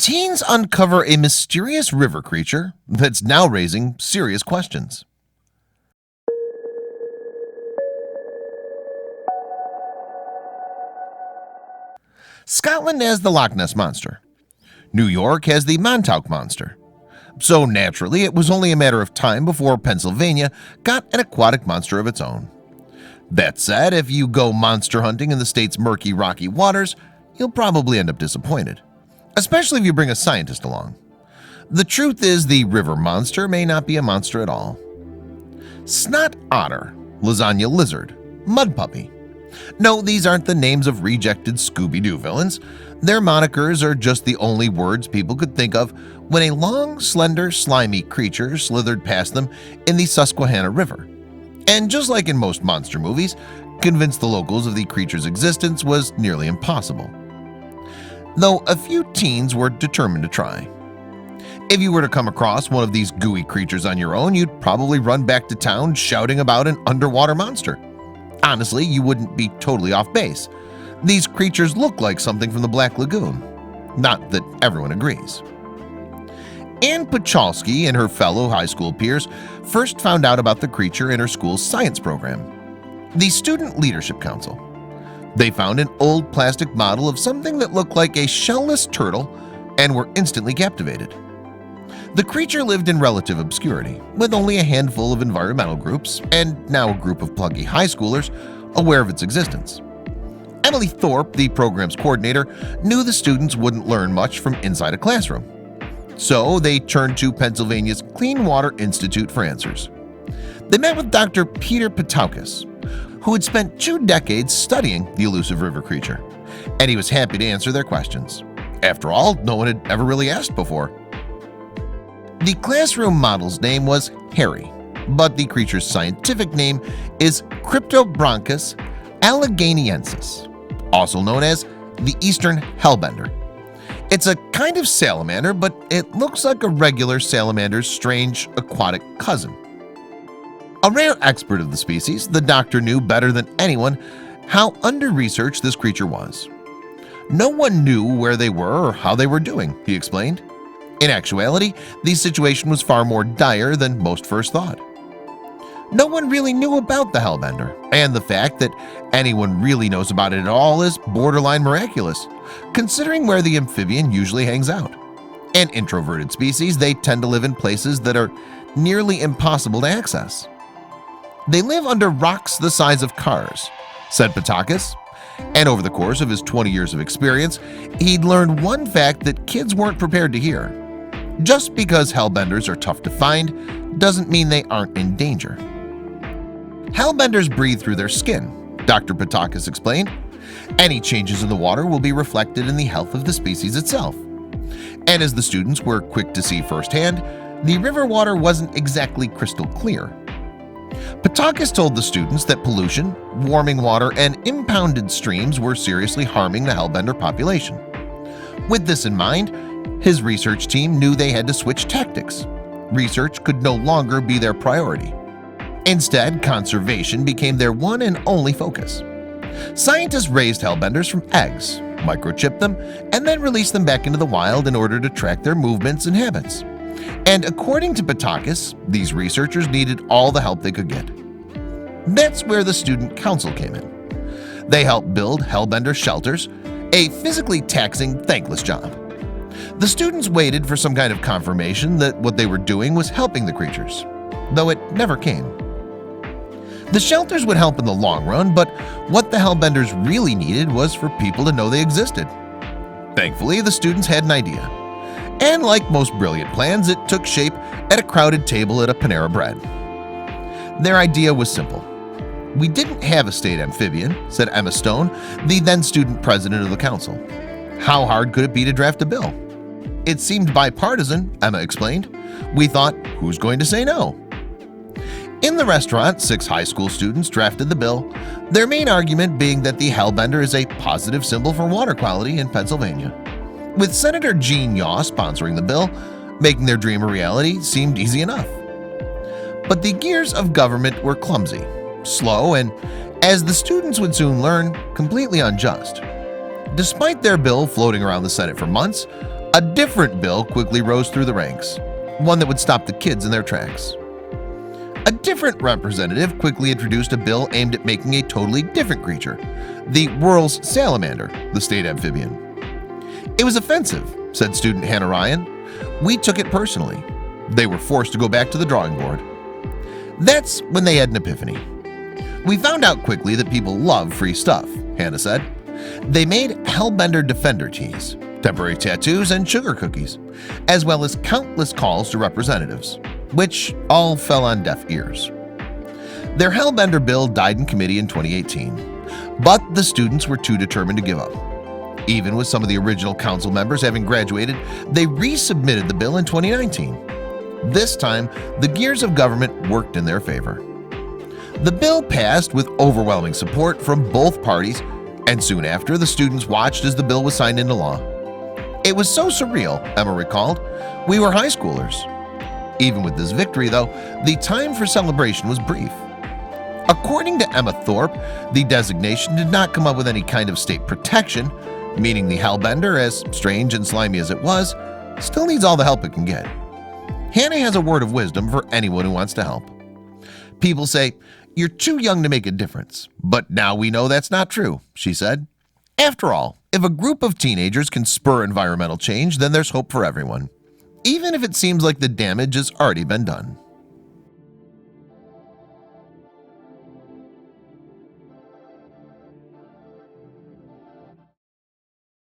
Teens uncover a mysterious river creature that's now raising serious questions. Scotland has the Loch Ness Monster. New York has the Montauk Monster. So naturally, it was only a matter of time before Pennsylvania got an aquatic monster of its own. That said, if you go monster hunting in the state's murky, rocky waters, you'll probably end up disappointed, especially if you bring a scientist along. The truth is, the river monster may not be a monster at all. Snot otter, lasagna lizard, mud puppy. No, these aren't the names of rejected Scooby-Doo villains. Their monikers are just the only words people could think of when a long, slender, slimy creature slithered past them in the Susquehanna River. And just like in most monster movies, convince the locals of the creature's existence was nearly impossible. Though a few teens were determined to try. If you were to come across one of these gooey creatures on your own, you'd probably run back to town shouting about an underwater monster. Honestly, you wouldn't be totally off base. These creatures look like something from the Black Lagoon. Not that everyone agrees. Anne Pachalski and her fellow high school peers first found out about the creature in her school's science program, the Student Leadership Council. They found an old plastic model of something that looked like a shellless turtle and were instantly captivated. The creature lived in relative obscurity, with only a handful of environmental groups and now a group of pluggy high schoolers aware of its existence. Emily Thorpe, the program's coordinator, knew the students wouldn't learn much from inside a classroom. So they turned to Pennsylvania's Clean Water Institute for answers. They met with Dr. Peter Petaukis, who had spent 2 decades studying the elusive river creature, and he was happy to answer their questions. After all, no one had ever really asked before. The classroom model's name was Harry, but the creature's scientific name is Cryptobranchus alleghaniensis, also known as the Eastern Hellbender. It's a kind of salamander, but it looks like a regular salamander's strange aquatic cousin. A rare expert of the species, the doctor knew better than anyone how under-researched this creature was. No one knew where they were or how they were doing, he explained. In actuality, the situation was far more dire than most first thought. No one really knew about the Hellbender, and the fact that anyone really knows about it at all is borderline miraculous, considering where the amphibian usually hangs out. An introverted species, they tend to live in places that are nearly impossible to access. They live under rocks the size of cars, said Petaukis, and over the course of his 20 years of experience, he'd learned one fact that kids weren't prepared to hear. Just because hellbenders are tough to find doesn't mean they aren't in danger. Hellbenders breathe through their skin, Dr. Petaukis explained. Any changes in the water will be reflected in the health of the species itself. And as the students were quick to see firsthand, the river water wasn't exactly crystal clear. Petaukis told the students that pollution, warming water, and impounded streams were seriously harming the hellbender population. With this in mind, his research team knew they had to switch tactics. Research could no longer be their priority. Instead, conservation became their one and only focus. Scientists raised hellbenders from eggs, microchipped them, and then released them back into the wild in order to track their movements and habits. And according to Petaukis, these researchers needed all the help they could get. That's where the Student Council came in. They helped build hellbender shelters, a physically taxing, thankless job. The students waited for some kind of confirmation that what they were doing was helping the creatures, though it never came. The shelters would help in the long run, but what the hellbenders really needed was for people to know they existed. Thankfully, the students had an idea. And like most brilliant plans, it took shape at a crowded table at a Panera Bread. Their idea was simple. "We didn't have a state amphibian," said Emma Stone, the then student president of the council. "How hard could it be to draft a bill?" "It seemed bipartisan," Emma explained. "We thought, who's going to say no?" In the restaurant, 6 high school students drafted the bill, their main argument being that the hellbender is a positive symbol for water quality in Pennsylvania. With Senator Gene Yaw sponsoring the bill, making their dream a reality seemed easy enough. But the gears of government were clumsy, slow, and, as the students would soon learn, completely unjust. Despite their bill floating around the Senate for months, A different bill quickly rose through the ranks, one that would stop the kids in their tracks. A different representative quickly introduced a bill aimed at making a totally different creature, the Worrell's salamander, the state amphibian. It was offensive, said student Hannah Ryan. We took it personally. They were forced to go back to the drawing board. That's when they had an epiphany. We found out quickly that people love free stuff, Hannah said. They made Hellbender Defender tees, temporary tattoos, and sugar cookies, as well as countless calls to representatives, which all fell on deaf ears. Their Hellbender bill died in committee in 2018, but the students were too determined to give up. Even with some of the original council members having graduated, they resubmitted the bill in 2019. This time, the gears of government worked in their favor. The bill passed with overwhelming support from both parties, and soon after, the students watched as the bill was signed into law. It was so surreal, Emma recalled. We were high schoolers. Even with this victory, though, the time for celebration was brief. According to Emma Thorpe, the designation did not come up with any kind of state protection, meaning the Hellbender, as strange and slimy as it was, still needs all the help it can get. Hannah has a word of wisdom for anyone who wants to help. People say, "You're too young to make a difference," but now we know that's not true, she said. After all, if a group of teenagers can spur environmental change, then there's hope for everyone, even if it seems like the damage has already been done.